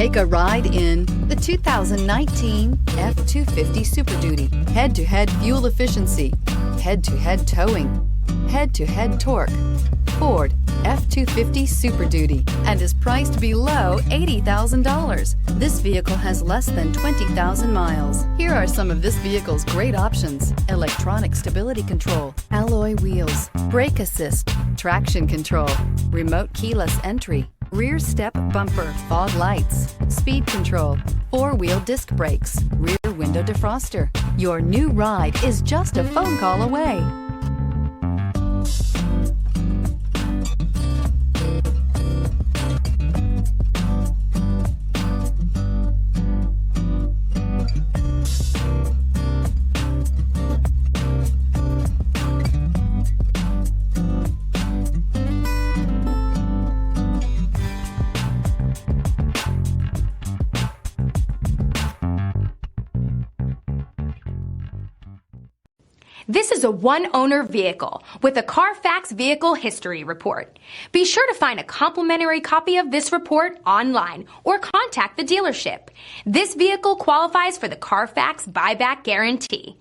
Take a ride in the 2019 F-250 Super Duty. Head-to-head fuel efficiency, head-to-head towing, head-to-head torque. Ford F-250 Super Duty and is priced below $80,000. This vehicle has less than 20,000 miles. Here are some of this vehicle's great options: electronic stability control, alloy wheels, brake assist, traction control, remote keyless entry, rear step bumper, fog lights, speed control, four-wheel disc brakes, rear window defroster. Your new ride is just a phone call away. This is a one-owner vehicle with a CARFAX Vehicle History Report. Be sure to find a complimentary copy of this report online or contact the dealership. This vehicle qualifies for the CARFAX Buyback Guarantee.